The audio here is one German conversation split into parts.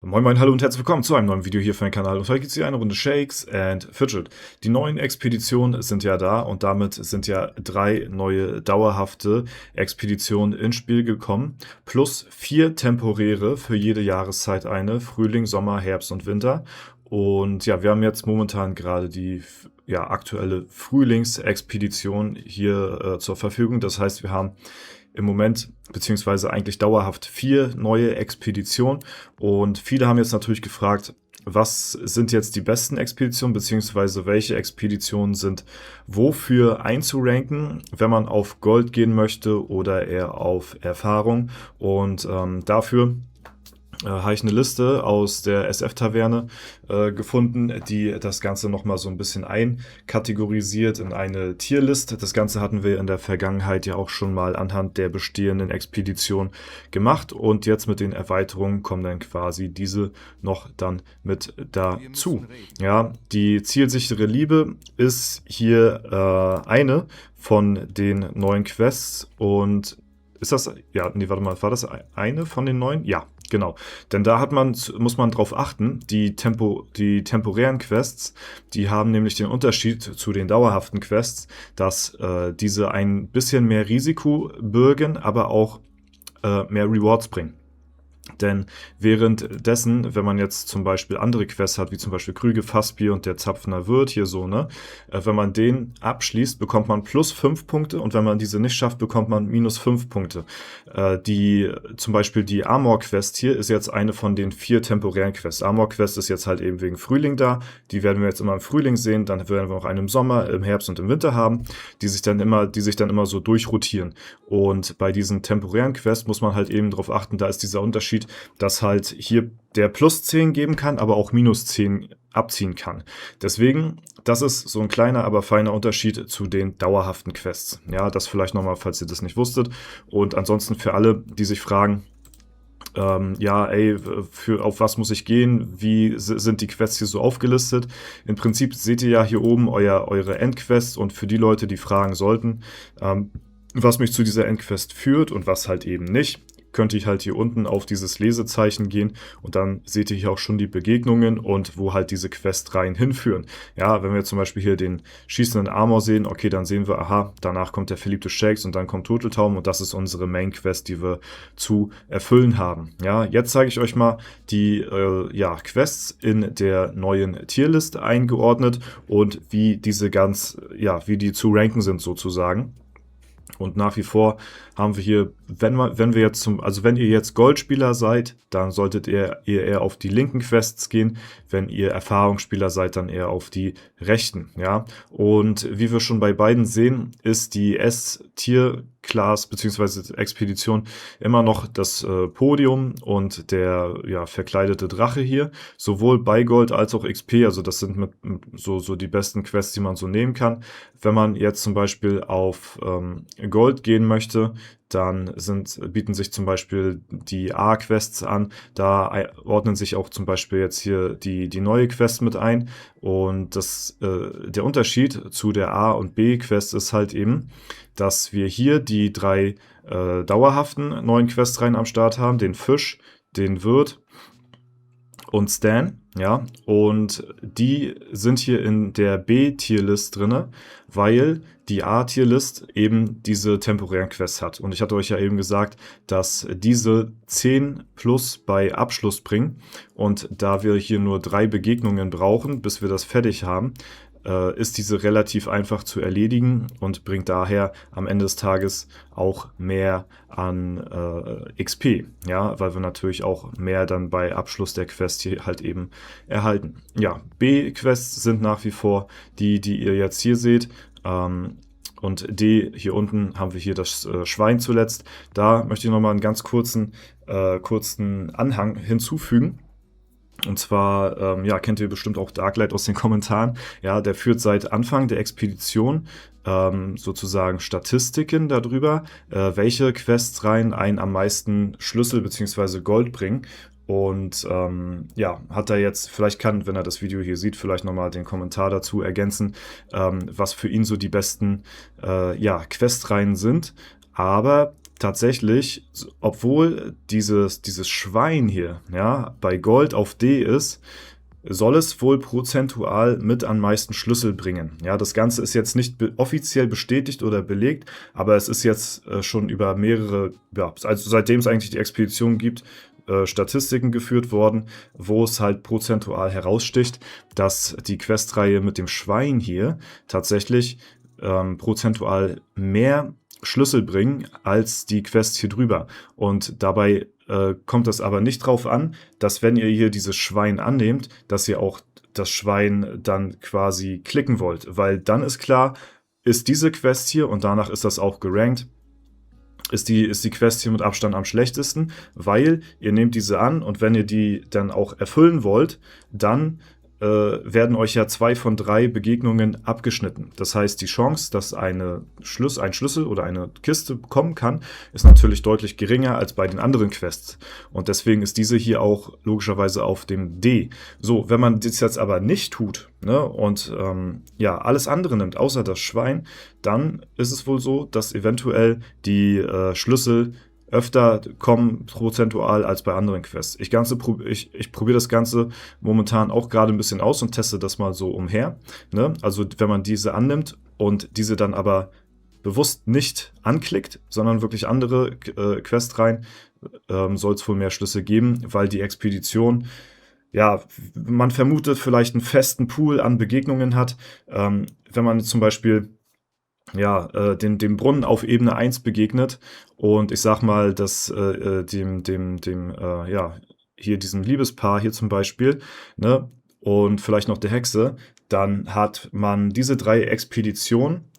Moin moin, hallo und herzlich willkommen zu einem neuen Video hier für den Kanal. Und heute gibt es hier eine Runde Shakes and Fidget. Die neuen Expeditionen sind ja da und damit sind ja 3 neue dauerhafte Expeditionen ins Spiel gekommen. Plus 4 temporäre für jede Jahreszeit eine. Frühling, Sommer, Herbst und Winter. Und ja, wir haben jetzt momentan gerade die aktuelle Frühlingsexpedition hier zur Verfügung. Das heißt, wir haben im Moment, beziehungsweise eigentlich dauerhaft 4 neue Expeditionen. Und viele haben jetzt natürlich gefragt, was sind jetzt die besten Expeditionen, beziehungsweise welche Expeditionen sind wofür einzuranken, wenn man auf Gold gehen möchte oder eher auf Erfahrung. Und dafür habe ich eine Liste aus der SF-Taverne gefunden, die das Ganze nochmal so ein bisschen einkategorisiert in eine Tierliste. Das Ganze hatten wir in der Vergangenheit ja auch schon mal anhand der bestehenden Expedition gemacht und jetzt mit den Erweiterungen kommen dann quasi diese noch dann mit dazu. Ja, die zielsichere Liebe ist hier eine von den neuen Quests und ist das, ja, nee, warte mal, war das eine von den neuen? Ja, genau. Denn da muss man drauf achten, die temporären Quests, die haben nämlich den Unterschied zu den dauerhaften Quests, dass diese ein bisschen mehr Risiko bürgen, aber auch mehr Rewards bringen. Denn währenddessen, wenn man jetzt zum Beispiel andere Quests hat, wie zum Beispiel Krüge, Fassbier und der Zapfner Wirt hier so, ne? Wenn man den abschließt, bekommt man plus 5 Punkte und wenn man diese nicht schafft, bekommt man minus 5 Punkte. Zum Beispiel die Armor-Quest hier ist jetzt eine von den 4 temporären Quests. Armor-Quest ist jetzt halt eben wegen Frühling da. Die werden wir jetzt immer im Frühling sehen, dann werden wir auch eine im Sommer, im Herbst und im Winter haben, die sich dann immer so durchrotieren. Und bei diesen temporären Quests muss man halt eben darauf achten, da ist dieser Unterschied, dass halt hier der plus 10 geben kann, aber auch minus 10 abziehen kann. Deswegen, das ist so ein kleiner, aber feiner Unterschied zu den dauerhaften Quests. Ja, das vielleicht nochmal, falls ihr das nicht wusstet. Und ansonsten für alle, die sich fragen, auf was muss ich gehen? Wie sind die Quests hier so aufgelistet? Im Prinzip seht ihr ja hier oben eure Endquests und für die Leute, die fragen sollten, was mich zu dieser Endquest führt und was halt eben nicht, könnte ich halt hier unten auf dieses Lesezeichen gehen und dann seht ihr hier auch schon die Begegnungen und wo halt diese Questreihen hinführen. Ja, wenn wir zum Beispiel hier den schießenden Armor sehen, okay, dann sehen wir, aha, danach kommt der verliebte Shakes und dann kommt Turteltaum und das ist unsere Main Quest, die wir zu erfüllen haben. Ja, jetzt zeige ich euch mal die Quests in der neuen Tierliste eingeordnet und wie diese wie die zu ranken sind sozusagen. Und nach wie vor haben wir hier, wenn ihr jetzt Goldspieler seid, dann solltet ihr eher auf die linken Quests gehen. Wenn ihr Erfahrungsspieler seid, dann eher auf die rechten. Ja, und wie wir schon bei beiden sehen, ist die S-Tier-Class bzw. Expedition immer noch das Podium und der verkleidete Drache hier. Sowohl bei Gold als auch XP, also das sind so die besten Quests, die man so nehmen kann. Wenn man jetzt zum Beispiel auf Gold gehen möchte, dann bieten sich zum Beispiel die A-Quests an. Da ordnen sich auch zum Beispiel jetzt hier die neue Quest mit ein. Und der Unterschied zu der A- und B-Quest ist halt eben, dass wir hier die 3 dauerhaften neuen Questreihen am Start haben. Den Fisch, den Wirt und Stan. Ja, und die sind hier in der B-Tierlist drinne, weil die A-Tierlist eben diese temporären Quests hat. Und ich hatte euch ja eben gesagt, dass diese 10 plus bei Abschluss bringen. Und da wir hier nur 3 Begegnungen brauchen, bis wir das fertig haben, ist diese relativ einfach zu erledigen und bringt daher am Ende des Tages auch mehr an XP, ja, weil wir natürlich auch mehr dann bei Abschluss der Quest hier halt eben erhalten. Ja, B-Quests sind nach wie vor die ihr jetzt hier seht. Und D, hier unten haben wir hier das Schwein zuletzt. Da möchte ich nochmal einen ganz kurzen Anhang hinzufügen. Und zwar, kennt ihr bestimmt auch Darklight aus den Kommentaren. Ja, der führt seit Anfang der Expedition sozusagen Statistiken darüber, welche Questreihen einen am meisten Schlüssel bzw. Gold bringen. Und ja, hat er jetzt, vielleicht kann, wenn er das Video hier sieht, vielleicht nochmal den Kommentar dazu ergänzen, was für ihn so die besten ja, Questreihen sind. Aber tatsächlich, obwohl dieses Schwein hier ja, bei Gold auf D ist, soll es wohl prozentual mit am meisten Schlüssel bringen. Ja, das Ganze ist jetzt nicht offiziell bestätigt oder belegt, aber es ist jetzt schon über mehrere, ja, also seitdem es eigentlich die Expedition gibt, Statistiken geführt worden, wo es halt prozentual heraussticht, dass die Questreihe mit dem Schwein hier tatsächlich prozentual mehr Schlüssel bringen als die Quest hier drüber. Und dabei kommt es aber nicht drauf an, dass wenn ihr hier dieses Schwein annehmt, dass ihr auch das Schwein dann quasi klicken wollt. Weil dann ist klar, ist diese Quest hier, und danach ist das auch gerankt, ist die Quest hier mit Abstand am schlechtesten, weil ihr nehmt diese an und wenn ihr die dann auch erfüllen wollt, dann werden euch ja 2 von 3 Begegnungen abgeschnitten. Das heißt, die Chance, dass ein Schlüssel oder eine Kiste kommen kann, ist natürlich deutlich geringer als bei den anderen Quests. Und deswegen ist diese hier auch logischerweise auf dem D. So, wenn man das jetzt aber nicht tut, ne, und ja, alles andere nimmt, außer das Schwein, dann ist es wohl so, dass eventuell die Schlüssel öfter kommen prozentual als bei anderen Quests. Ich probiere das Ganze momentan auch gerade ein bisschen aus und teste das mal so umher. Ne? Also wenn man diese annimmt und diese dann aber bewusst nicht anklickt, sondern wirklich andere Questreihen, soll es wohl mehr Schlüssel geben, weil die Expedition, ja, man vermutet vielleicht einen festen Pool an Begegnungen hat. Wenn man zum Beispiel ja, dem Brunnen auf Ebene 1 begegnet und ich sag mal, dass ja, hier diesem Liebespaar hier zum Beispiel, ne, und vielleicht noch der Hexe, dann hat man diese 3 Expeditionen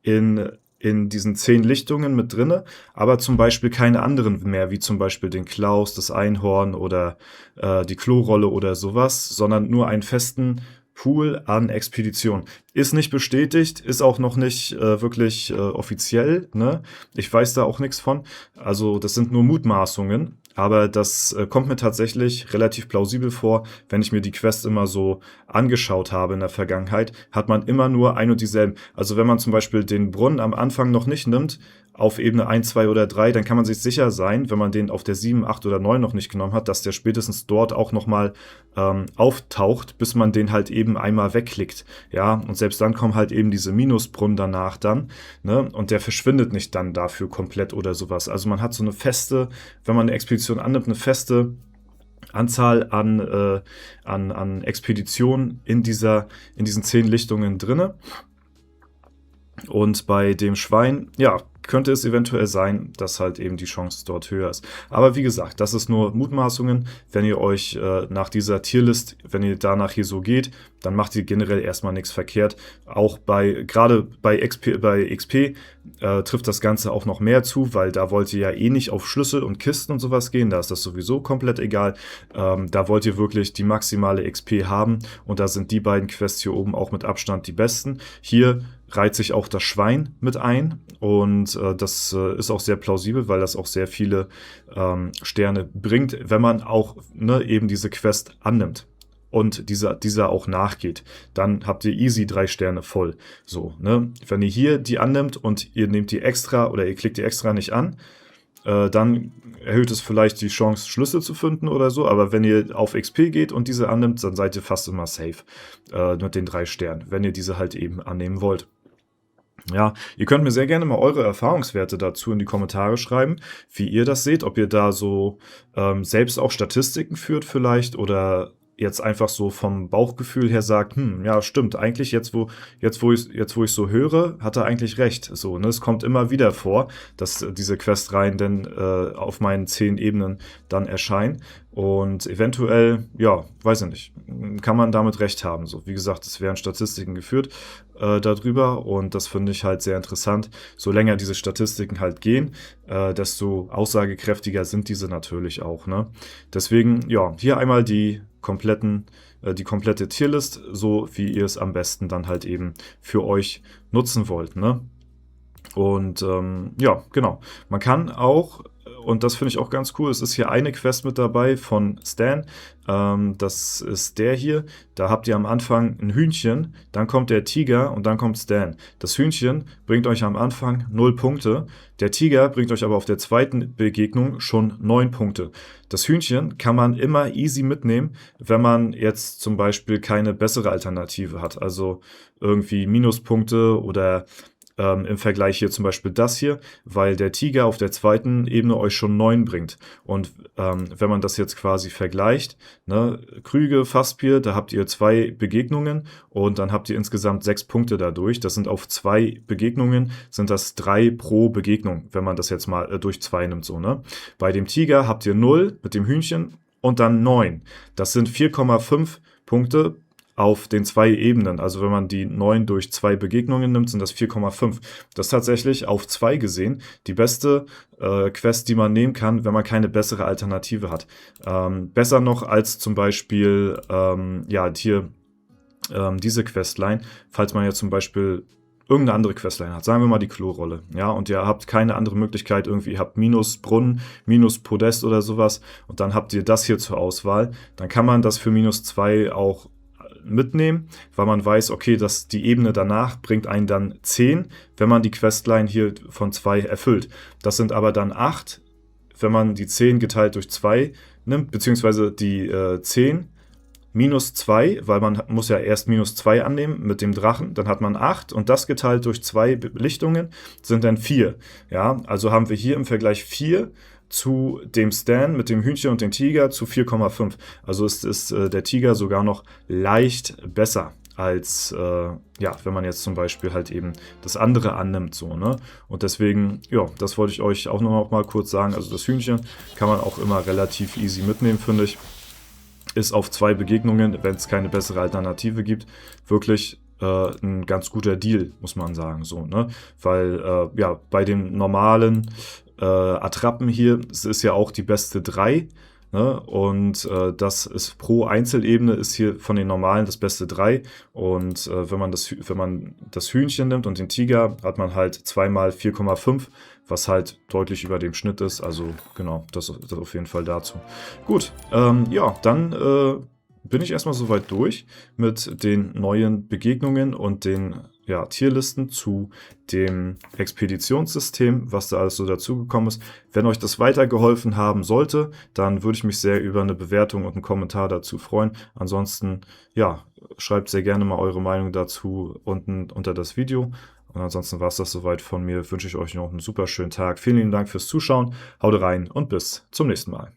in diesen 10 Lichtungen mit drinne, aber zum Beispiel keine anderen mehr, wie zum Beispiel den Klaus, das Einhorn oder die Klorolle oder sowas, sondern nur einen festen Pool an Expeditionen. Ist nicht bestätigt, ist auch noch nicht wirklich offiziell, ne? Ich weiß da auch nichts von. Also das sind nur Mutmaßungen, aber das kommt mir tatsächlich relativ plausibel vor. Wenn ich mir die Quest immer so angeschaut habe in der Vergangenheit, hat man immer nur ein und dieselben. Also wenn man zum Beispiel den Brunnen am Anfang noch nicht nimmt, auf Ebene 1, 2 oder 3, dann kann man sich sicher sein, wenn man den auf der 7, 8 oder 9 noch nicht genommen hat, dass der spätestens dort auch nochmal auftaucht, bis man den halt eben einmal wegklickt. Ja, und selbst dann kommen halt eben diese Minusbrunnen danach dann, ne? Und der verschwindet nicht dann dafür komplett oder sowas. Also man hat so eine feste, wenn man eine Expedition annimmt, eine feste Anzahl an Expeditionen in diesen 10 Lichtungen drinne. Und bei dem Schwein, ja, könnte es eventuell sein, dass halt eben die Chance dort höher ist. Aber wie gesagt, das ist nur Mutmaßungen. Wenn ihr euch nach dieser Tierlist, wenn ihr danach hier so geht, dann macht ihr generell erstmal nichts verkehrt. Auch gerade bei XP trifft das Ganze auch noch mehr zu, weil da wollt ihr ja eh nicht auf Schlüssel und Kisten und sowas gehen. Da ist das sowieso komplett egal. Da wollt ihr wirklich die maximale XP haben. Und da sind die beiden Quests hier oben auch mit Abstand die besten. Hier reiht sich auch das Schwein mit ein und das ist auch sehr plausibel, weil das auch sehr viele Sterne bringt, wenn man auch eben diese Quest annimmt und dieser auch nachgeht. Dann habt ihr easy 3 Sterne voll. So, ne? Wenn ihr hier die annimmt und ihr nehmt die extra oder ihr klickt die extra nicht an, dann erhöht es vielleicht die Chance, Schlüssel zu finden oder so, aber wenn ihr auf XP geht und diese annimmt, dann seid ihr fast immer safe mit den 3 Sternen, wenn ihr diese halt eben annehmen wollt. Ja, ihr könnt mir sehr gerne mal eure Erfahrungswerte dazu in die Kommentare schreiben, wie ihr das seht, ob ihr da so selbst auch Statistiken führt vielleicht oder jetzt einfach so vom Bauchgefühl her sagt, ja, stimmt, eigentlich jetzt, wo ich so höre, hat er eigentlich recht. So, ne? Es kommt immer wieder vor, dass diese Questreihen dann auf meinen 10 Ebenen dann erscheinen. Und eventuell, ja, weiß ich nicht, kann man damit recht haben. So, wie gesagt, es werden Statistiken geführt darüber und das finde ich halt sehr interessant. So länger diese Statistiken halt gehen, desto aussagekräftiger sind diese natürlich auch. Ne? Deswegen, ja, hier einmal die komplette Tierlist, so wie ihr es am besten dann halt eben für euch nutzen wollt. Ne? Und ja, genau. Man kann auch, und das finde ich auch ganz cool, es ist hier eine Quest mit dabei von Stan. Das ist der hier. Da habt ihr am Anfang ein Hühnchen, dann kommt der Tiger und dann kommt Stan. Das Hühnchen bringt euch am Anfang 0 Punkte. Der Tiger bringt euch aber auf der zweiten Begegnung schon 9 Punkte. Das Hühnchen kann man immer easy mitnehmen, wenn man jetzt zum Beispiel keine bessere Alternative hat. Also irgendwie Minuspunkte oder im Vergleich hier zum Beispiel das hier, weil der Tiger auf der zweiten Ebene euch schon 9 bringt. Und wenn man das jetzt quasi vergleicht, ne, Krüge, Fassbier, da habt ihr 2 Begegnungen und dann habt ihr insgesamt 6 Punkte dadurch. Das sind auf 2 Begegnungen, sind das 3 pro Begegnung, wenn man das jetzt mal durch 2 nimmt. So, ne? Bei dem Tiger habt ihr 0 mit dem Hühnchen und dann 9. Das sind 4,5 Punkte auf den 2 Ebenen. Also wenn man die 9 durch 2 Begegnungen nimmt, sind das 4,5. Das ist tatsächlich auf 2 gesehen die beste Quest, die man nehmen kann, wenn man keine bessere Alternative hat. Besser noch als zum Beispiel ja, hier diese Questline, falls man jetzt zum Beispiel irgendeine andere Questline hat, sagen wir mal die Klorolle, ja, und ihr habt keine andere Möglichkeit, irgendwie, ihr habt minus Brunnen, minus Podest oder sowas und dann habt ihr das hier zur Auswahl, dann kann man das für minus 2 auch mitnehmen, weil man weiß, okay, dass die Ebene danach bringt einen dann 10, wenn man die Questline hier von 2 erfüllt. Das sind aber dann 8, wenn man die 10 geteilt durch 2 nimmt, beziehungsweise die 10 minus 2, weil man muss ja erst minus 2 annehmen mit dem Drachen, dann hat man 8 und das geteilt durch 2 Lichtungen sind dann 4. Ja, also haben wir hier im Vergleich 4 zu dem Stan mit dem Hühnchen und dem Tiger zu 4,5. Also ist der Tiger sogar noch leicht besser als, ja, wenn man jetzt zum Beispiel halt eben das andere annimmt, so, ne? Und deswegen, ja, das wollte ich euch auch noch mal kurz sagen. Also das Hühnchen kann man auch immer relativ easy mitnehmen, finde ich. Ist auf 2 Begegnungen, wenn es keine bessere Alternative gibt, wirklich ein ganz guter Deal, muss man sagen, so, ne? Weil, ja, bei den normalen Attrappen hier, es ist ja auch die beste 3, ne? Und das ist pro Einzelebene ist hier von den normalen das beste 3 und wenn man das Hühnchen nimmt und den Tiger, hat man halt 2 mal 4,5, was halt deutlich über dem Schnitt ist, also genau, das auf jeden Fall dazu. Gut, ja, dann bin ich erstmal soweit durch mit den neuen Begegnungen und den, ja, Tierlisten zu dem Expeditionssystem, was da alles so dazugekommen ist. Wenn euch das weitergeholfen haben sollte, dann würde ich mich sehr über eine Bewertung und einen Kommentar dazu freuen. Ansonsten, ja, schreibt sehr gerne mal eure Meinung dazu unten unter das Video. Und ansonsten war es das soweit von mir. Wünsche ich euch noch einen super schönen Tag. Vielen lieben Dank fürs Zuschauen. Haut rein und bis zum nächsten Mal.